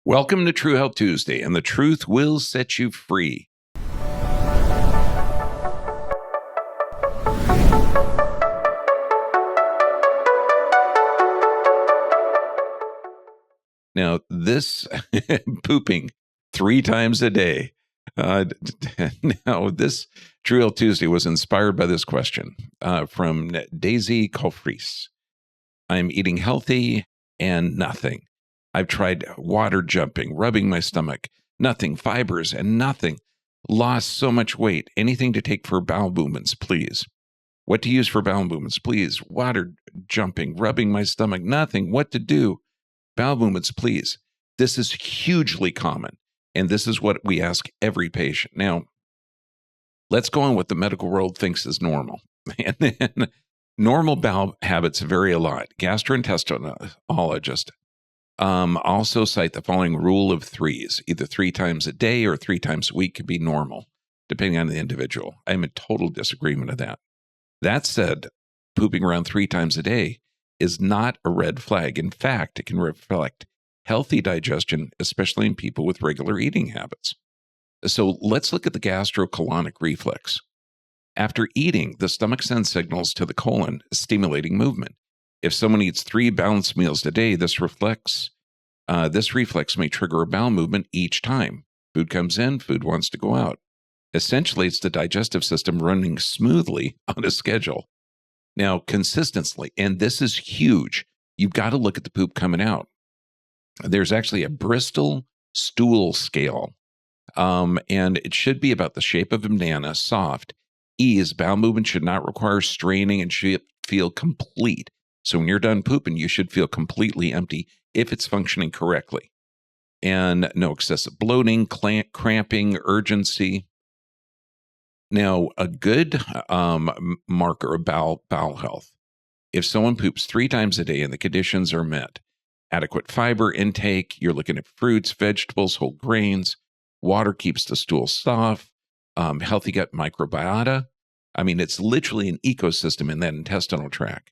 Welcome to True Health Tuesday, and the truth will set you free. Now, this pooping 3 times a day. Now, this True Health Tuesday was inspired by this question from Daisy Colfries. I'm eating healthy and nothing. I've tried water jumping, rubbing my stomach, nothing, fibers and nothing. Lost so much weight. Anything to take for bowel movements, please. What to use for bowel movements, please. Water jumping, rubbing my stomach, nothing. What to do? Bowel movements, please. This is hugely common, and this is what we ask every patient. Now, let's go on what the medical world thinks is normal. And then normal bowel habits vary a lot. Gastroenterologist also cite the following rule of threes. Either 3 times a day or 3 times a week could be normal, depending on the individual. I'm in total disagreement of that. That said, pooping around 3 times a day is not a red flag. In fact, it can reflect healthy digestion, especially in people with regular eating habits. So let's look at the gastrocolonic reflex. After eating, the stomach sends signals to the colon, stimulating movement. If someone eats 3 balanced meals a day, this reflex may trigger a bowel movement each time. Food comes in, food wants to go out. Essentially, it's the digestive system running smoothly on a schedule. Now, consistently, and this is huge, you've got to look at the poop coming out. There's actually a Bristol stool scale, and it should be about the shape of a banana, soft. Ease, bowel movement should not require straining and should feel complete. So when you're done pooping, you should feel completely empty if it's functioning correctly. And no excessive bloating, cramping, urgency. Now, a good marker of bowel health, if someone poops 3 times a day and the conditions are met, adequate fiber intake, you're looking at fruits, vegetables, whole grains, water keeps the stool soft, healthy gut microbiota. I mean, it's literally an ecosystem in that intestinal tract.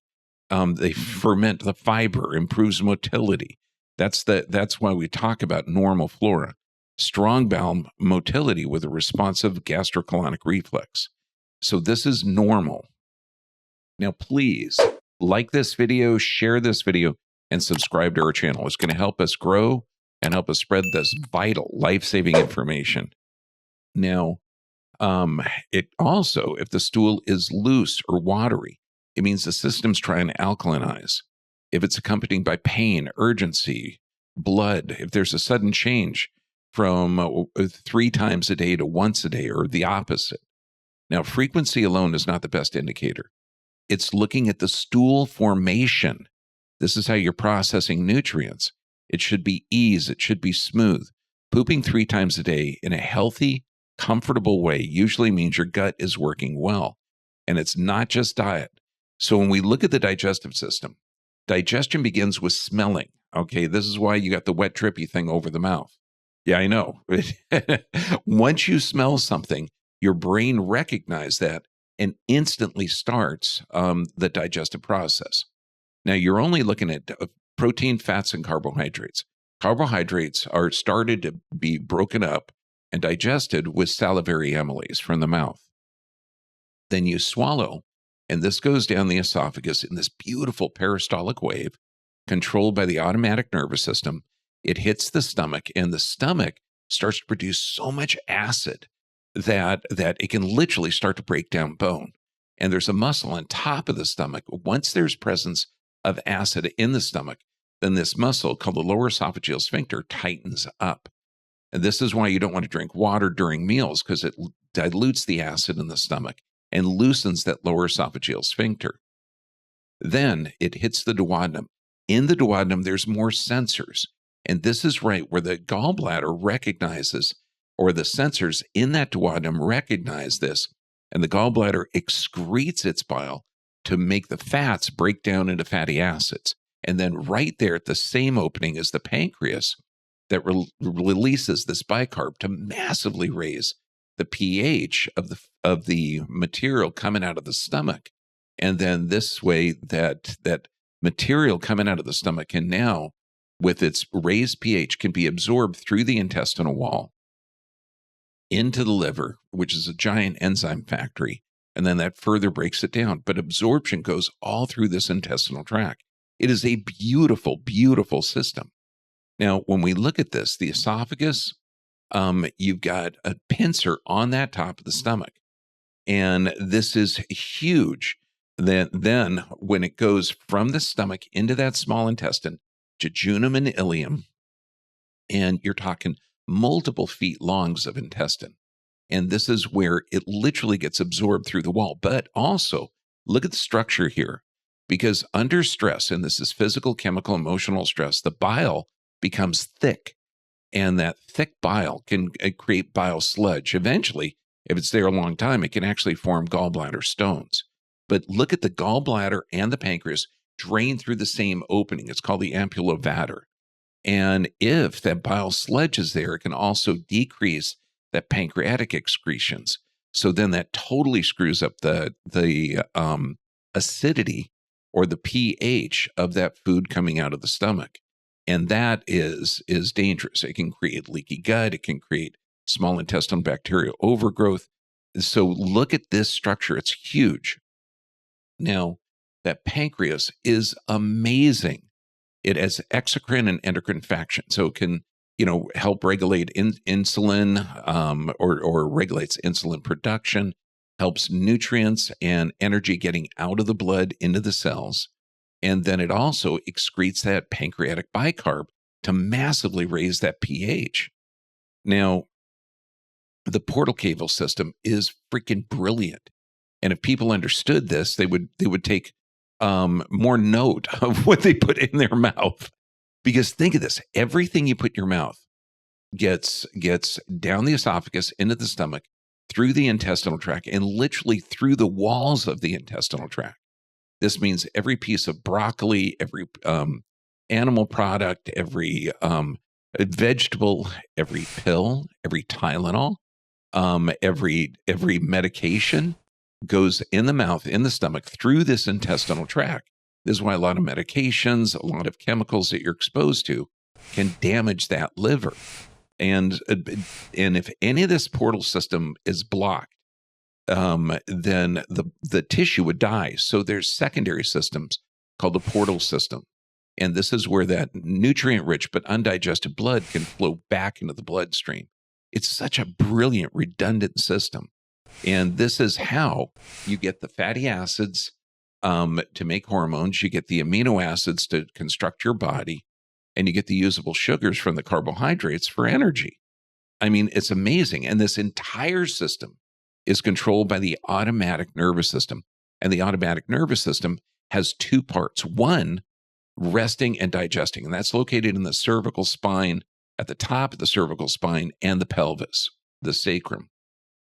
They ferment the fiber, improves motility. That's why we talk about normal flora. Strong bowel motility with a responsive gastrocolonic reflex. So this is normal. Now, please like this video, share this video, and subscribe to our channel. It's going to help us grow and help us spread this vital, life-saving information. Now, it also, if the stool is loose or watery, it means the system's trying to alkalinize. If it's accompanied by pain, urgency, blood, if there's a sudden change from 3 times a day to once a day or the opposite. Now, frequency alone is not the best indicator. It's looking at the stool formation. This is how you're processing nutrients. It should be ease. It should be smooth. Pooping 3 times a day in a healthy, comfortable way usually means your gut is working well. And it's not just diet. So when we look at the digestive system, digestion begins with smelling. Okay, this is why you got the wet, drippy thing over the mouth. Yeah, I know. Once you smell something, your brain recognizes that and instantly starts the digestive process. Now, you're only looking at protein, fats, and carbohydrates. Carbohydrates are started to be broken up and digested with salivary amylase from the mouth. Then you swallow, and this goes down the esophagus in this beautiful peristaltic wave controlled by the automatic nervous system. It hits the stomach, and the stomach starts to produce so much acid that it can literally start to break down bone. And there's a muscle on top of the stomach. Once there's presence of acid in the stomach, then this muscle called the lower esophageal sphincter tightens up. And this is why you don't want to drink water during meals, because it dilutes the acid in the stomach and loosens that lower esophageal sphincter. Then it hits the duodenum. In the duodenum, there's more sensors. And this is right where the gallbladder recognizes, or the sensors in that duodenum recognize this, and the gallbladder excretes its bile to make the fats break down into fatty acids. And then right there at the same opening is the pancreas that releases this bicarb to massively raise the pH of the material coming out of the stomach. And then this way that material coming out of the stomach can now with its raised pH can be absorbed through the intestinal wall into the liver, which is a giant enzyme factory, and then that further breaks it down. But absorption goes all through this intestinal tract. It is a beautiful, beautiful system. Now, when we look at this, the esophagus, you've got a pincer on that top of the stomach, and this is huge. Then when it goes from the stomach into that small intestine, jejunum and ileum, and you're talking multiple feet longs of intestine. And this is where it literally gets absorbed through the wall. But also, look at the structure here, because under stress, and this is physical, chemical, emotional stress, the bile becomes thick. And that thick bile can create bile sludge. Eventually, if it's there a long time, it can actually form gallbladder stones. But look at the gallbladder and the pancreas drain through the same opening. It's called the ampulla vater. And if that bile sludge is there, it can also decrease that pancreatic excretions. So then that totally screws up the acidity or the pH of that food coming out of the stomach. And that is dangerous. It can create leaky gut. It can create small intestinal bacterial overgrowth. So look at this structure. It's huge. Now, that pancreas is amazing. It has exocrine and endocrine faction, so it can, help regulate insulin, or regulates insulin production, helps nutrients and energy getting out of the blood into the cells, and then it also excretes that pancreatic bicarb to massively raise that pH. Now, the portal cable system is freaking brilliant, and if people understood this, they would take more note of what they put in their mouth. Because think of this, everything you put in your mouth gets down the esophagus, into the stomach, through the intestinal tract, and literally through the walls of the intestinal tract. This means every piece of broccoli, every animal product, every vegetable, every pill, every Tylenol, every medication goes in the mouth, in the stomach, through this intestinal tract. This is why a lot of medications, a lot of chemicals that you're exposed to can damage that liver. And if any of this portal system is blocked, then the tissue would die. So there's secondary systems called the portal system. And this is where that nutrient-rich but undigested blood can flow back into the bloodstream. It's such a brilliant, redundant system. And this is how you get the fatty acids to make hormones, you get the amino acids to construct your body, and you get the usable sugars from the carbohydrates for energy. I mean, it's amazing. And this entire system is controlled by the automatic nervous system. And the automatic nervous system has two parts. One, resting and digesting, and that's located in the cervical spine, at the top of the cervical spine, and the pelvis, the sacrum.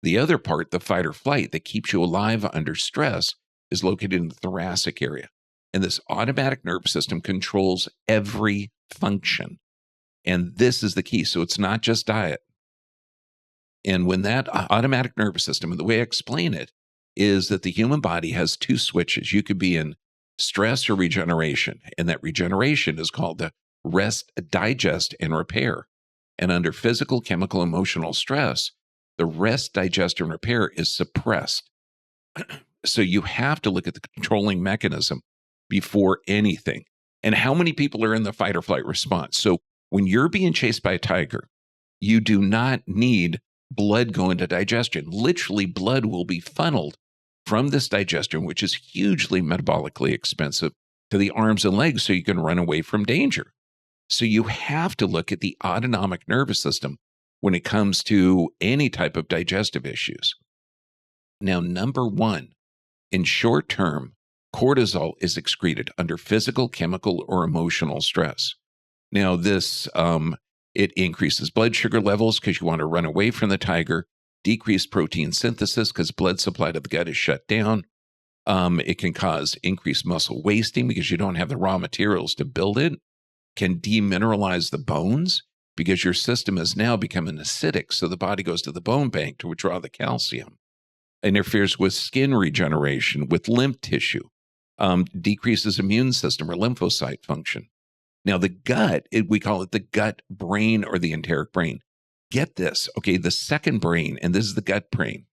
The other part, the fight or flight that keeps you alive under stress, is located in the thoracic area. And this automatic nervous system controls every function. And this is the key. So it's not just diet. And when that automatic nervous system, and the way I explain it is that the human body has two switches. You could be in stress or regeneration. And that regeneration is called the rest, digest, and repair. And under physical, chemical, emotional stress, the rest, digest, and repair is suppressed. So you have to look at the controlling mechanism before anything. And how many people are in the fight or flight response? So when you're being chased by a tiger, you do not need blood going to digestion. Literally, blood will be funneled from this digestion, which is hugely metabolically expensive, to the arms and legs so you can run away from danger. So you have to look at the autonomic nervous system when it comes to any type of digestive issues. Now, number one, in short term, cortisol is excreted under physical, chemical, or emotional stress. Now, this it increases blood sugar levels because you want to run away from the tiger, decrease protein synthesis because blood supply to the gut is shut down. It can cause increased muscle wasting because you don't have the raw materials to build it, can demineralize the bones because your system is now becoming acidic, so the body goes to the bone bank to withdraw the calcium. Interferes with skin regeneration, with lymph tissue, decreases immune system or lymphocyte function. Now, the gut, we call it the gut brain or the enteric brain. Get this, okay, the second brain, and this is the gut brain,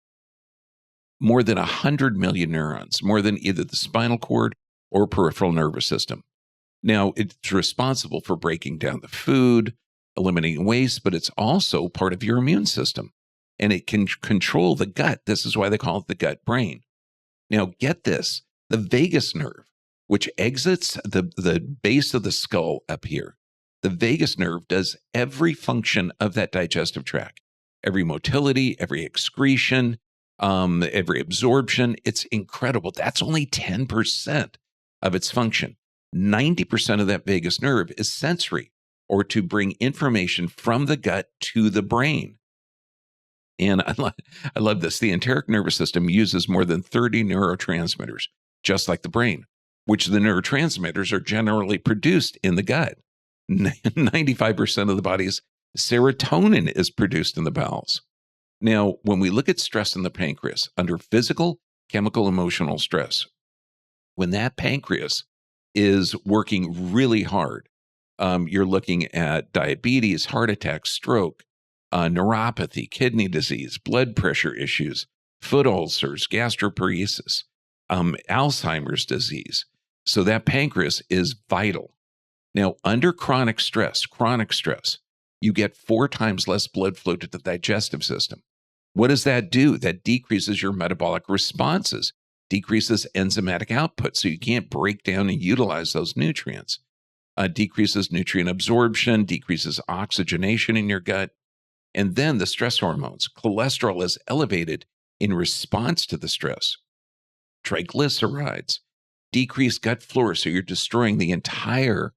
more than 100 million neurons, more than either the spinal cord or peripheral nervous system. Now, it's responsible for breaking down the food, eliminating waste, but it's also part of your immune system, and it can control the gut. This is why they call it the gut brain. Now, get this, the vagus nerve, which exits the base of the skull up here. The vagus nerve does every function of that digestive tract, every motility, every excretion, every absorption. It's incredible. That's only 10% of its function. 90% of that vagus nerve is sensory, or to bring information from the gut to the brain. And I love this. The enteric nervous system uses more than 30 neurotransmitters, just like the brain, which the neurotransmitters are generally produced in the gut. 95% of the body's serotonin is produced in the bowels. Now, when we look at stress in the pancreas under physical, chemical, emotional stress, when that pancreas is working really hard, you're looking at diabetes, heart attack, stroke, neuropathy, kidney disease, blood pressure issues, foot ulcers, gastroparesis, Alzheimer's disease. So that pancreas is vital. Now, under chronic stress, you get 4 times less blood flow to the digestive system. What does that do? That decreases your metabolic responses, decreases enzymatic output, so you can't break down and utilize those nutrients, decreases nutrient absorption, decreases oxygenation in your gut. And then the stress hormones, cholesterol is elevated in response to the stress. Triglycerides, decreased gut flora, so you're destroying the entire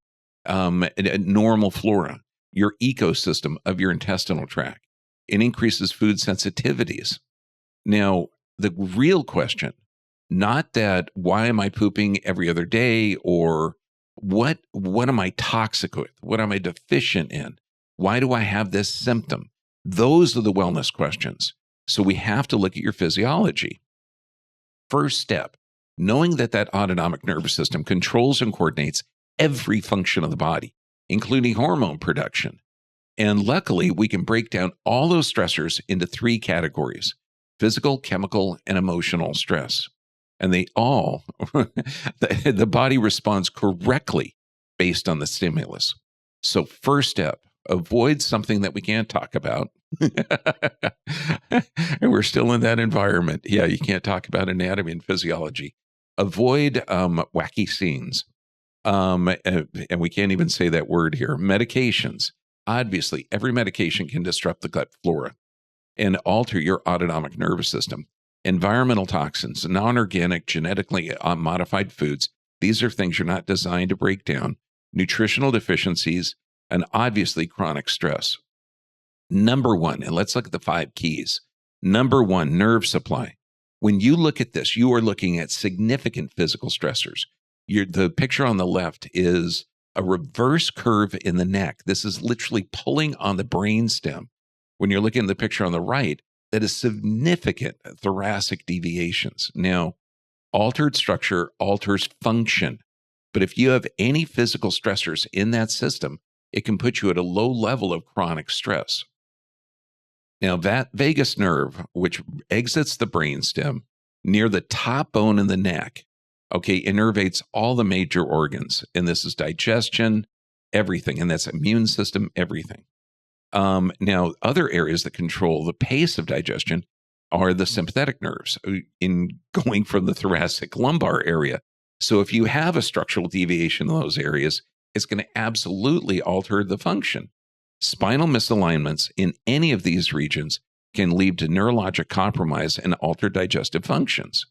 normal flora, your ecosystem of your intestinal tract. It increases food sensitivities. Now, the real question, not that why am I pooping every other day, or what am I toxic with? What am I deficient in? Why do I have this symptom? Those are the wellness questions. So we have to look at your physiology. First step, knowing that autonomic nervous system controls and coordinates every function of the body, including hormone production. And luckily, we can break down all those stressors into 3 categories: physical, chemical, and emotional stress. And they all, the body responds correctly based on the stimulus. So first step, avoid something that we can't talk about. And we're still in that environment. Yeah, you can't talk about anatomy and physiology. Avoid wacky scenes. And we can't even say that word here. Medications. Obviously, every medication can disrupt the gut flora and alter your autonomic nervous system. Environmental toxins, non-organic, genetically modified foods. These are things you're not designed to break down. Nutritional deficiencies, and obviously chronic stress. Number 1, and let's look at the 5 keys. Number 1, nerve supply. When you look at this, you are looking at significant physical stressors. The picture on the left is a reverse curve in the neck. This is literally pulling on the brainstem. When you're looking at the picture on the right, that is significant thoracic deviations. Now, altered structure alters function. But if you have any physical stressors in that system, it can put you at a low level of chronic stress. Now, that vagus nerve, which exits the brainstem near the top bone in the neck, innervates all the major organs. And this is digestion, everything. And that's immune system, everything. Now, other areas that control the pace of digestion are the sympathetic nerves in going from the thoracic lumbar area. So if you have a structural deviation in those areas, it's going to absolutely alter the function. Spinal misalignments in any of these regions can lead to neurologic compromise and altered digestive functions.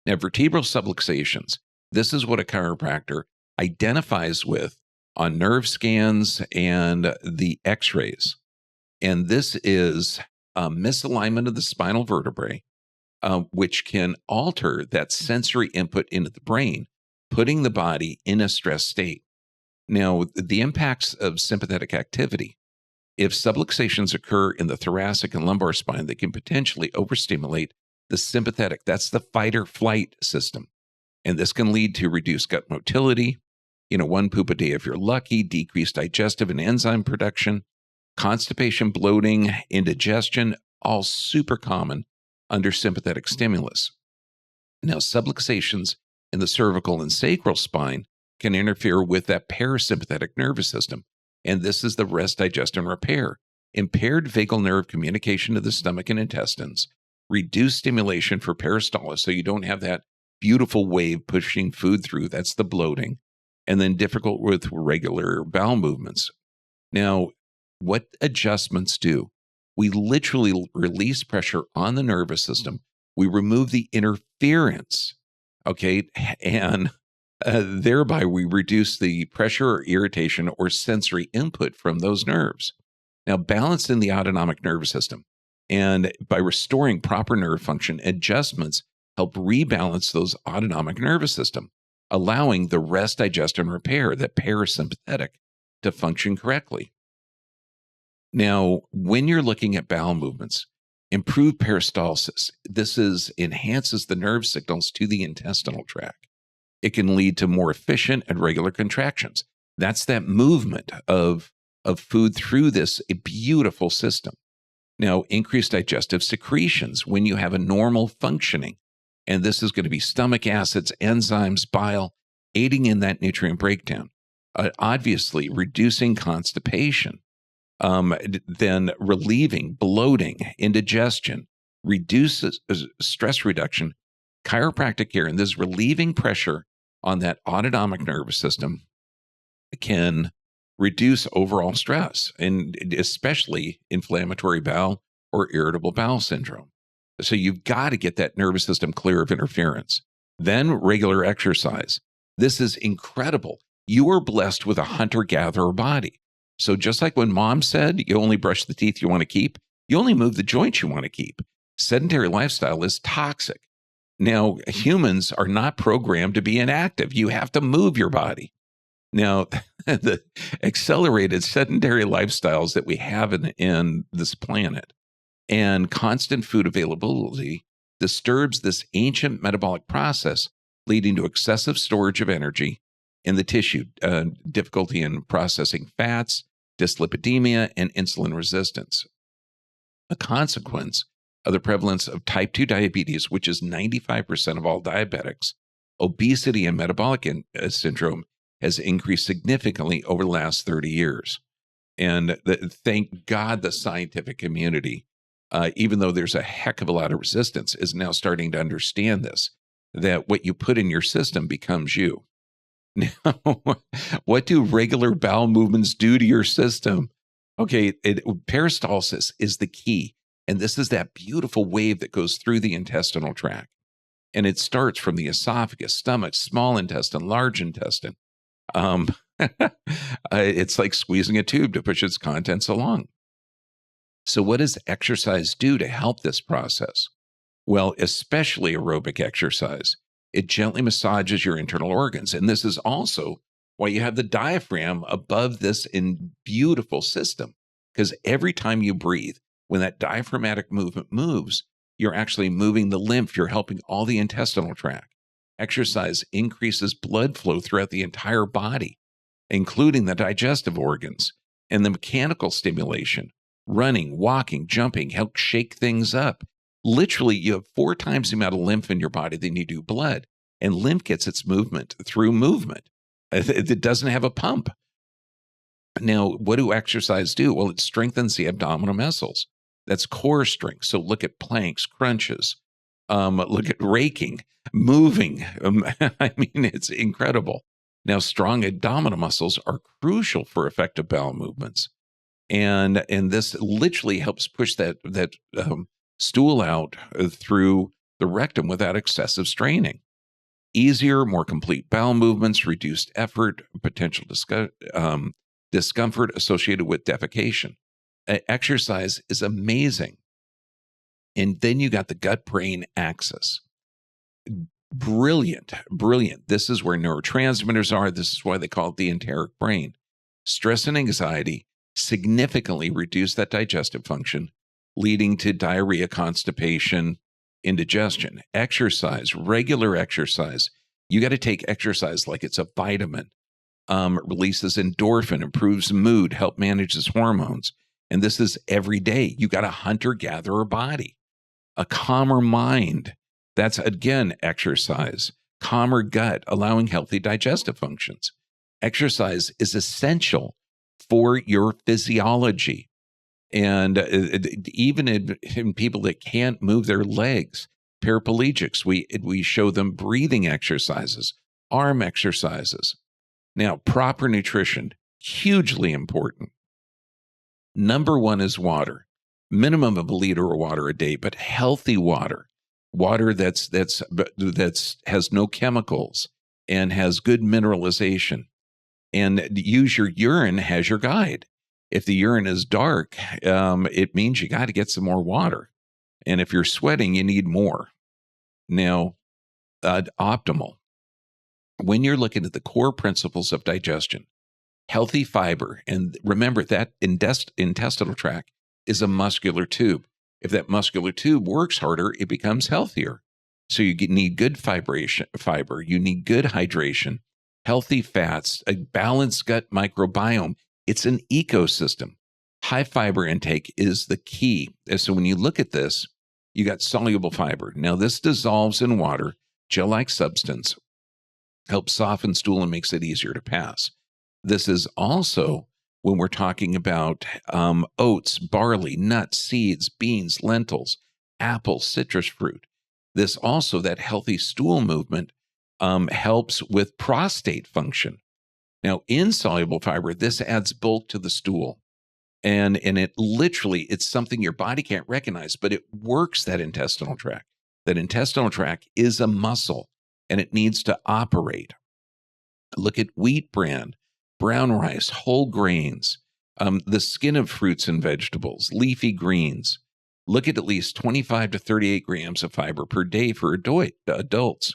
Now, vertebral subluxations, this is what a chiropractor identifies with on nerve scans and the x-rays. And this is a misalignment of the spinal vertebrae, which can alter that sensory input into the brain, putting the body in a stress state. Now, the impacts of sympathetic activity, if subluxations occur in the thoracic and lumbar spine, they can potentially overstimulate the sympathetic. That's the fight or flight system. And this can lead to reduced gut motility, one poop a day if you're lucky, decreased digestive and enzyme production, constipation, bloating, indigestion, all super common under sympathetic stimulus. Now, subluxations in the cervical and sacral spine can interfere with that parasympathetic nervous system. And this is the rest, digest, and repair. Impaired vagal nerve communication to the stomach and intestines, reduced stimulation for peristalsis, so you don't have that beautiful wave pushing food through. That's the bloating. And then difficult with regular bowel movements. Now, what adjustments do? We literally release pressure on the nervous system. We remove the interference, okay? And thereby we reduce the pressure or irritation or sensory input from those nerves. Now, balance in the autonomic nervous system. And by restoring proper nerve function, adjustments help rebalance those autonomic nervous system, allowing the rest, digest, and repair, that parasympathetic, to function correctly. Now, when you're looking at bowel movements, improved peristalsis, this enhances the nerve signals to the intestinal tract. It can lead to more efficient and regular contractions. That's that movement of food through this beautiful system. Now, increased digestive secretions when you have a normal functioning. And this is going to be stomach acids, enzymes, bile, aiding in that nutrient breakdown. Obviously, reducing constipation, then relieving bloating, indigestion, reduces stress reduction, chiropractic care, and this relieving pressure on that autonomic nervous system can reduce overall stress, and especially inflammatory bowel or irritable bowel syndrome. So you've got to get that nervous system clear of interference. Then regular exercise. This is incredible. You are blessed with a hunter-gatherer body. So just like when mom said, you only brush the teeth you want to keep, you only move the joints you want to keep. Sedentary lifestyle is toxic. Now, humans are not programmed to be inactive. You have to move your body. Now, the accelerated sedentary lifestyles that we have in this planet and constant food availability disturbs this ancient metabolic process, leading to excessive storage of energy in the tissue, difficulty in processing fats, dyslipidemia, and insulin resistance. A consequence of the prevalence of type 2 diabetes, which is 95% of all diabetics, obesity and metabolic syndrome has increased significantly over the last 30 years. And thank God the scientific community, even though there's a heck of a lot of resistance, is now starting to understand this, that what you put in your system becomes you. Now, what do regular bowel movements do to your system? Okay, peristalsis is the key. And this is that beautiful wave that goes through the intestinal tract. And it starts from the esophagus, stomach, small intestine, large intestine. It's like squeezing a tube to push its contents along. So what does exercise do to help this process? Well, especially aerobic exercise. It gently massages your internal organs. And this is also why you have the diaphragm above this beautiful system. Because every time you breathe, when that diaphragmatic movement moves, you're actually moving the lymph. You're helping all the intestinal tract. Exercise increases blood flow throughout the entire body, including the digestive organs, and the mechanical stimulation. Running, walking, jumping help shake things up. Literally, you have 4 times the amount of lymph in your body than you do blood, and lymph gets its movement through movement. It doesn't have a pump. Now, what do exercise do? Well, it strengthens the abdominal muscles. That's core strength. So look at planks, crunches, look at raking, moving. I mean, it's incredible. Now, strong abdominal muscles are crucial for effective bowel movements. And this literally helps push that stool out through the rectum without excessive straining. Easier, more complete bowel movements, reduced effort, potential discomfort associated with defecation. Exercise is amazing. And then you got the gut-brain axis. Brilliant, brilliant. This is where neurotransmitters are. This is why they call it the enteric brain. Stress and anxiety significantly reduce that digestive function, leading to diarrhea, constipation, indigestion. Exercise, regular exercise. You got to take exercise like it's a vitamin. releases endorphin, improves mood, help manages hormones. And this is every day. You got a hunter-gatherer body, a calmer mind. That's, again, exercise. Calmer gut, allowing healthy digestive functions. Exercise is essential for your physiology. And even in people that can't move their legs, paraplegics, we show them breathing exercises, arm exercises. Now, proper nutrition, hugely important. Number one is water, minimum of a liter of water a day, but healthy water, water that's has no chemicals and has good mineralization. And use your urine as your guide. If the urine is dark, it means you got to get some more water. And if you're sweating, you need more. Now, optimal. When you're looking at the core principles of digestion, healthy fiber, and remember that intestinal tract is a muscular tube. If that muscular tube works harder, it becomes healthier. So you need good fiber, you need good hydration, healthy fats, a balanced gut microbiome. It's an ecosystem. High fiber intake is the key. So when you look at this, you got soluble fiber. Now this dissolves in water, gel-like substance, helps soften stool and makes it easier to pass. This is also when we're talking about oats, barley, nuts, seeds, beans, lentils, apples, citrus fruit. This also, that healthy stool movement, helps with prostate function. Now, insoluble fiber, this adds bulk to the stool. And it literally, it's something your body can't recognize, but it works that intestinal tract. That intestinal tract is a muscle, and it needs to operate. Look at wheat bran, brown rice, whole grains, the skin of fruits and vegetables, leafy greens. Look at least 25 to 38 grams of fiber per day for adults.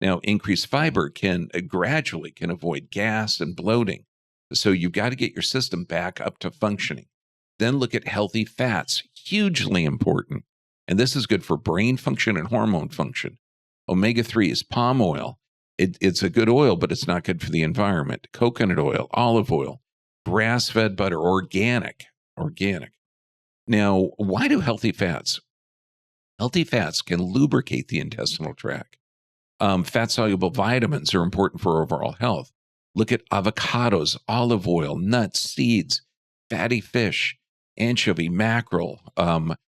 Now, increased fiber can gradually avoid gas and bloating. So you've got to get your system back up to functioning. Then look at healthy fats, hugely important. And this is good for brain function and hormone function. Omega-3s, palm oil. It's a good oil, but it's not good for the environment. Coconut oil, olive oil, grass-fed butter, organic. Now, why do healthy fats? Healthy fats can lubricate the intestinal tract. Fat-soluble vitamins are important for overall health. Look at avocados, olive oil, nuts, seeds, fatty fish, anchovy, mackerel,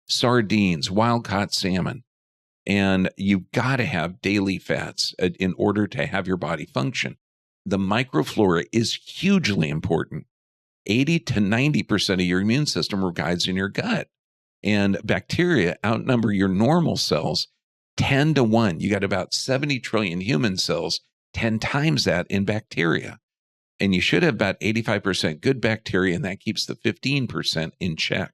sardines, wild-caught salmon. And you've got to have daily fats in order to have your body function. The microflora is hugely important. 80 to 90% of your immune system resides in your gut. And bacteria outnumber your normal cells 10 to 1. You got about 70 trillion human cells, 10 times that in bacteria. And you should have about 85% good bacteria, and that keeps the 15% in check.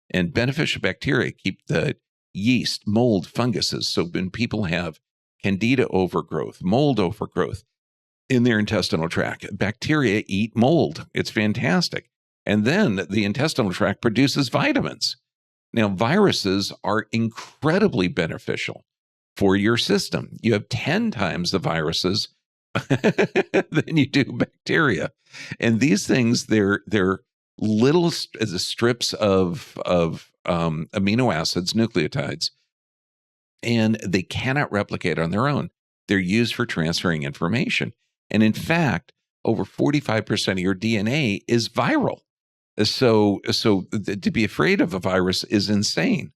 And beneficial bacteria keep the yeast, mold, funguses. So when people have candida overgrowth, mold overgrowth in their intestinal tract, bacteria eat mold. It's fantastic. And then the intestinal tract produces vitamins. Now, viruses are incredibly beneficial for your system. You have 10 times the viruses than you do bacteria. And these things, they're little strips of amino acids, nucleotides, and they cannot replicate on their own. They're used for transferring information. And in fact, over 45% of your DNA is viral. So to be afraid of a virus is insane.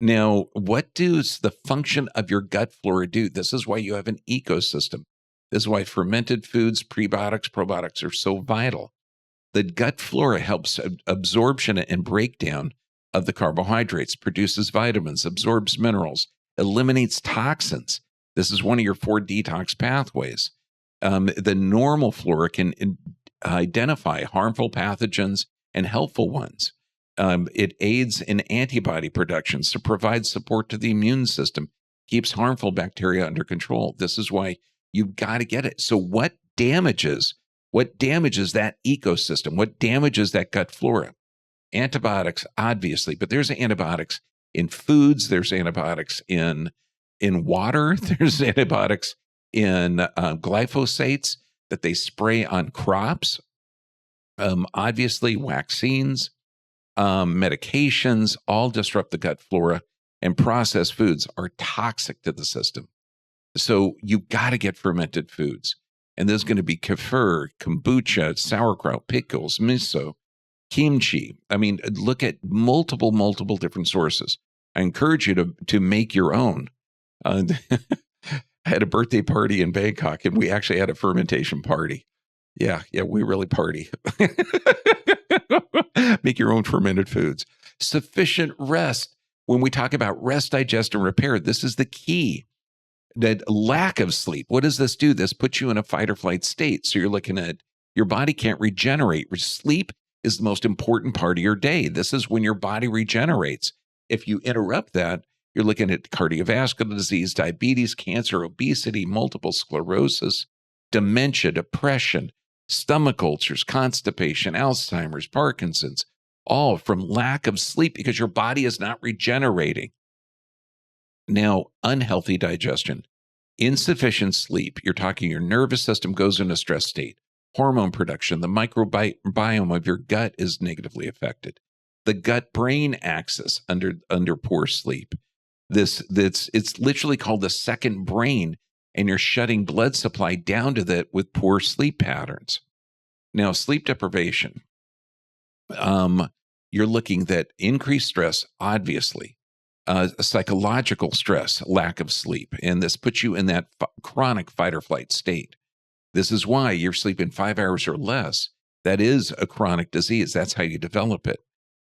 Now, what does the function of your gut flora do? This is why you have an ecosystem. This is why fermented foods, prebiotics, probiotics are so vital. The gut flora helps absorption and breakdown of the carbohydrates, produces vitamins, absorbs minerals, eliminates toxins. This is one of your 4 detox pathways. The normal flora can identify harmful pathogens and helpful ones. It aids in antibody production to provide support to the immune system, keeps harmful bacteria under control. This is why you've got to get it. So what damages that ecosystem? What damages that gut flora? Antibiotics, obviously, but there's antibiotics in foods. There's antibiotics in water. There's antibiotics in glyphosates. that they spray on crops, obviously vaccines, medications, all disrupt the gut flora, and processed foods are toxic to the system. So you got to get fermented foods. And there's going to be kefir, kombucha, sauerkraut, pickles, miso, kimchi. I mean, look at multiple different sources. I encourage you to make your own. I had a birthday party in Bangkok, and we actually had a fermentation party. Yeah, we really party. Make your own fermented foods. Sufficient rest. When we talk about rest, digest, and repair, this is the key. That lack of sleep, what does this do? This puts you in a fight or flight state. So you're looking at your body can't regenerate. Sleep is the most important part of your day. This is when your body regenerates. If you interrupt that, you're looking at cardiovascular disease, diabetes, cancer, obesity, multiple sclerosis, dementia, depression, stomach ulcers, constipation, Alzheimer's, Parkinson's, all from lack of sleep because your body is not regenerating. Now, unhealthy digestion, insufficient sleep, you're talking your nervous system goes into a stress state, hormone production, the microbiome of your gut is negatively affected. The gut-brain axis under poor sleep. It's literally called the second brain, and you're shutting blood supply down to that with poor sleep patterns. Now, sleep deprivation, you're looking at increased stress, obviously, psychological stress, lack of sleep, and this puts you in that chronic fight or flight state. This is why you're sleeping 5 hours or less. That is a chronic disease. That's how you develop it.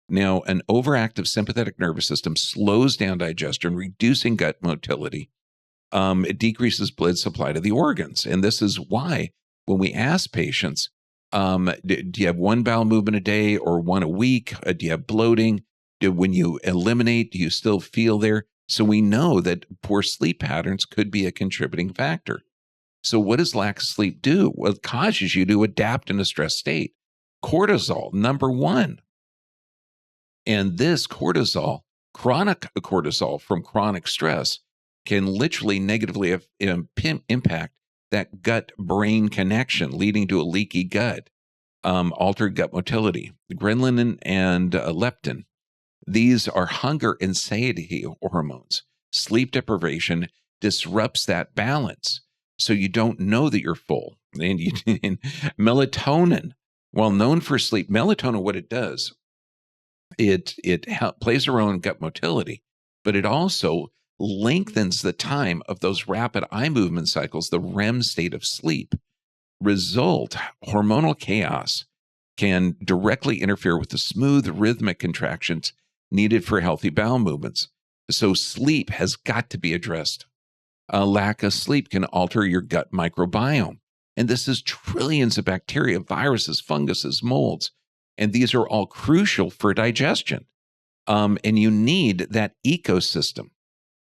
Now, an overactive sympathetic nervous system slows down digestion, reducing gut motility. It decreases blood supply to the organs. And this is why when we ask patients, do you have one bowel movement a day or one a week? Do you have bloating? When you eliminate, do you still feel there? So we know that poor sleep patterns could be a contributing factor. So what does lack of sleep do? Well, it causes you to adapt in a stress state. Cortisol, number one. And this cortisol, chronic cortisol from chronic stress, can literally negatively impact that gut-brain connection, leading to a leaky gut, altered gut motility. Ghrelin and leptin. These are hunger and satiety hormones. Sleep deprivation disrupts that balance. So you don't know that you're full. And melatonin, well known for sleep, melatonin, what it does, it plays a role in gut motility, but it also lengthens the time of those rapid eye movement cycles, the REM state of sleep. Result, hormonal chaos can directly interfere with the smooth rhythmic contractions needed for healthy bowel movements. So sleep has got to be addressed. A lack of sleep can alter your gut microbiome. And this is trillions of bacteria, viruses, funguses, molds. And these are all crucial for digestion. And you need that ecosystem.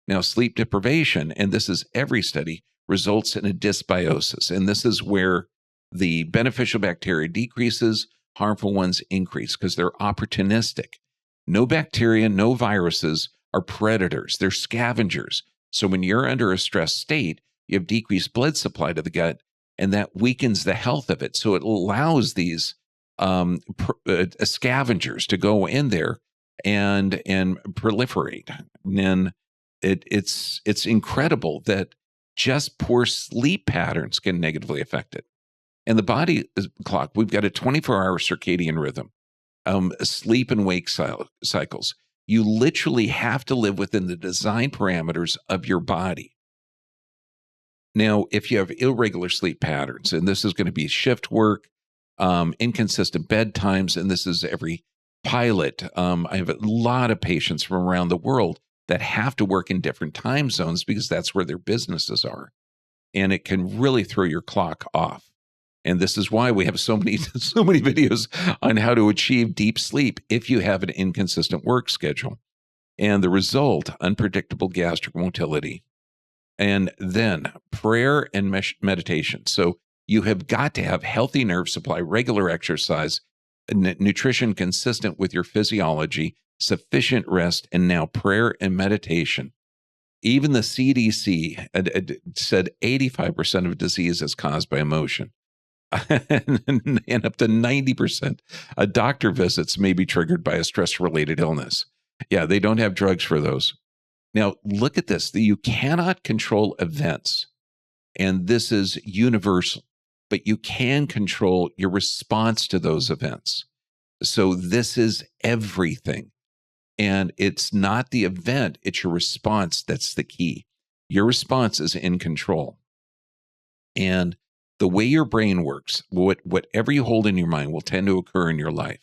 Now, sleep deprivation, and this is every study, results in a dysbiosis. And this is where the beneficial bacteria decreases, harmful ones increase because they're opportunistic. No bacteria, no viruses are predators. They're scavengers. So when you're under a stress state, you have decreased blood supply to the gut, and that weakens the health of it. So it allows these scavengers to go in there and proliferate. And then it's incredible that just poor sleep patterns can negatively affect it. And the body clock, we've got a 24-hour circadian rhythm, sleep and wake cycles. You literally have to live within the design parameters of your body. Now, if you have irregular sleep patterns, and this is going to be shift work, inconsistent bedtimes, and this is every pilot. I have a lot of patients from around the world that have to work in different time zones because that's where their businesses are. And it can really throw your clock off. And this is why we have so many videos on how to achieve deep sleep if you have an inconsistent work schedule. And the result, unpredictable gastric motility. And then prayer and meditation. So you have got to have healthy nerve supply, regular exercise, nutrition consistent with your physiology, sufficient rest, and now prayer and meditation. Even the CDC said 85% of disease is caused by emotion. and up to 90% of doctor visits may be triggered by a stress-related illness. Yeah, they don't have drugs for those. Now, look at this. You cannot control events, and this is universal, but you can control your response to those events. So this is everything. And it's not the event, it's your response that's the key. Your response is in control. And the way your brain works, whatever you hold in your mind will tend to occur in your life.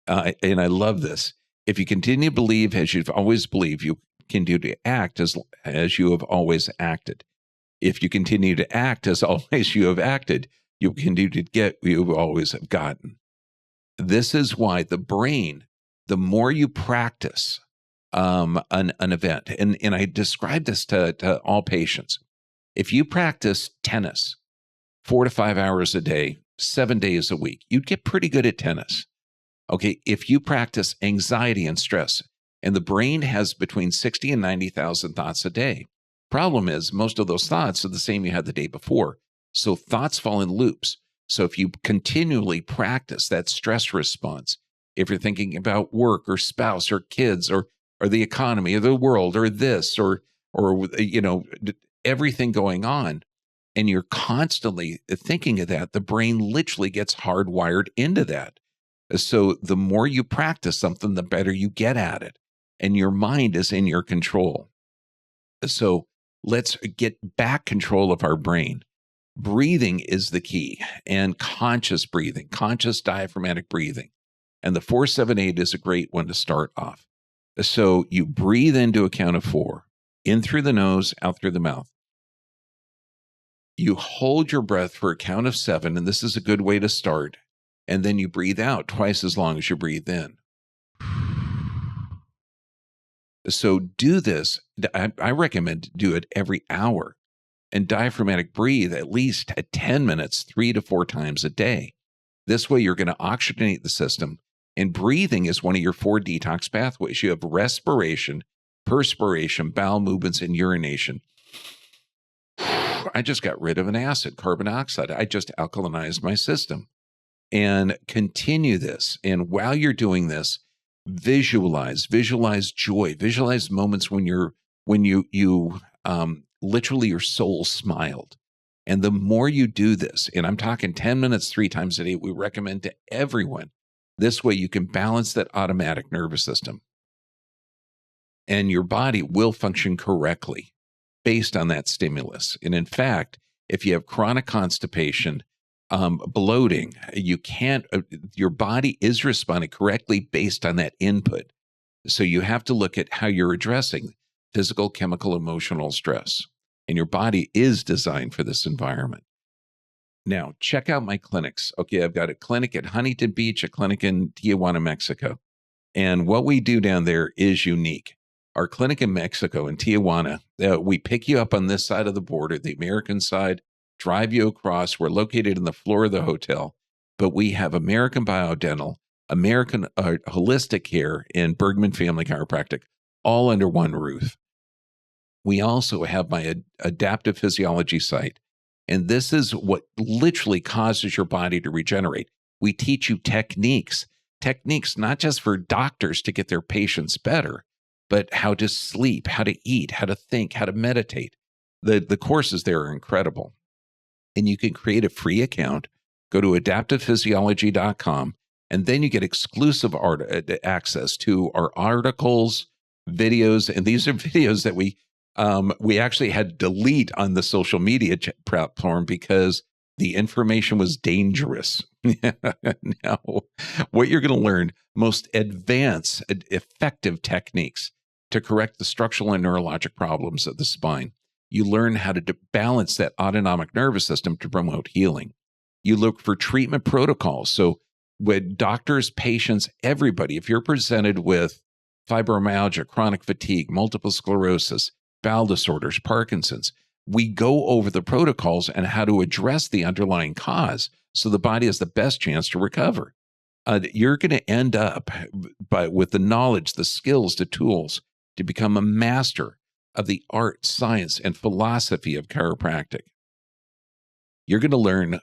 And I love this. If you continue to believe as you've always believed, you continue to act as you have always acted. If you continue to act as always you have acted, you continue to get what you always have gotten. This is why the brain, the more you practice an event, and I describe this to all patients. If you practice tennis 4 to 5 hours a day, 7 days a week, you'd get pretty good at tennis. Okay, if you practice anxiety and stress, and the brain has between 60 and 90,000 thoughts a day. Problem is, most of those thoughts are the same you had the day before. So thoughts fall in loops. So if you continually practice that stress response, if you're thinking about work or spouse or kids or the economy or the world or this or everything going on, and you're constantly thinking of that, the brain literally gets hardwired into that. So the more you practice something, the better you get at it. And your mind is in your control. So let's get back control of our brain. Breathing is the key, and conscious breathing, conscious diaphragmatic breathing. And the 4-7-8 is a great one to start off. So you breathe into a count of 4, in through the nose, out through the mouth. You hold your breath for a count of 7, and this is a good way to start. And then you breathe out twice as long as you breathe in. So do this. I recommend do it every hour, and diaphragmatic breathe at least at 10 minutes, 3 to 4 times a day. This way you're going to oxygenate the system, and breathing is one of your 4 detox pathways. You have respiration, perspiration, bowel movements, and urination. I just got rid of an acid, carbon dioxide. I just alkalinized my system. And continue this. And while you're doing this, visualize joy, visualize moments when you literally your soul smiled. And the more you do this, and I'm talking 10 minutes, 3 times a day, we recommend to everyone. This way you can balance that automatic nervous system. And your body will function correctly based on that stimulus. And in fact, if you have chronic constipation, bloating, your body is responding correctly based on that input. So you have to look at how you're addressing physical, chemical, emotional stress. And your body is designed for this environment. Now, check out my clinics. Okay, I've got a clinic at Huntington Beach, a clinic in Tijuana, Mexico. And what we do down there is unique. Our clinic in Mexico, in Tijuana, we pick you up on this side of the border, the American side, drive you across. We're located in the floor of the hotel, but we have American Biodental, American holistic care, and Bergman family chiropractic, all under one roof. We also have my adaptive physiology site, and this is what literally causes your body to regenerate. We teach you techniques not just for doctors to get their patients better, but how to sleep, how to eat, how to think, how to meditate. The courses there are incredible. And you can create a free account, go to adaptivephysiology.com, and then you get exclusive access to our articles, videos, and these are videos that we actually had to delete on the social media platform because the information was dangerous. Now, what you're going to learn, most advanced, effective techniques to correct the structural and neurologic problems of the spine. You learn how to balance that autonomic nervous system to promote healing. You look for treatment protocols. So with doctors, patients, everybody, if you're presented with fibromyalgia, chronic fatigue, multiple sclerosis, bowel disorders, Parkinson's, we go over the protocols and how to address the underlying cause so the body has the best chance to recover. You're going to end up with the knowledge, the skills, the tools to become a master of the art, science, and philosophy of chiropractic. You're going to learn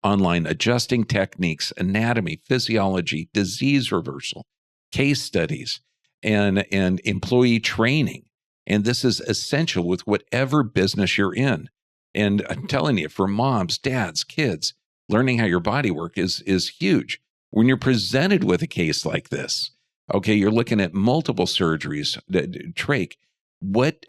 online adjusting techniques, anatomy, physiology, disease reversal, case studies, and employee training. And this is essential with whatever business you're in. And I'm telling you, for moms, dads, kids, learning how your body works is huge. When you're presented with a case like this, okay, you're looking at multiple surgeries, trach.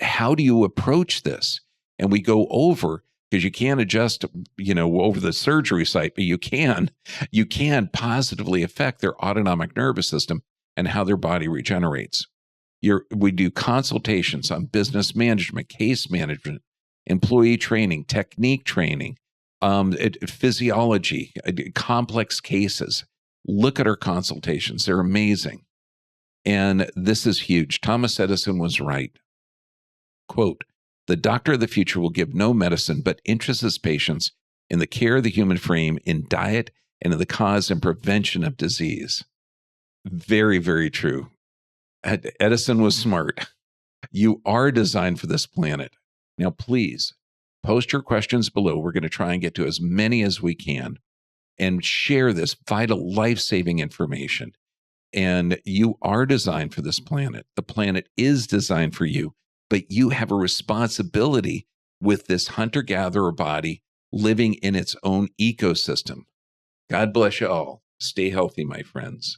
How do you approach this? And we go over, because you can't adjust, over the surgery site, but you can positively affect their autonomic nervous system and how their body regenerates. We do consultations on business management, case management, employee training, technique training, physiology, complex cases. Look at our consultations. They're amazing. And this is huge. Thomas Edison was right. Quote, "The doctor of the future will give no medicine, but interest his patients in the care of the human frame, in diet, and in the cause and prevention of disease." Very, very true. Edison was smart. You are designed for this planet. Now, please post your questions below. We're going to try and get to as many as we can and share this vital life-saving information. And you are designed for this planet. The planet is designed for you, but you have a responsibility with this hunter-gatherer body living in its own ecosystem. God bless you all. Stay healthy, my friends.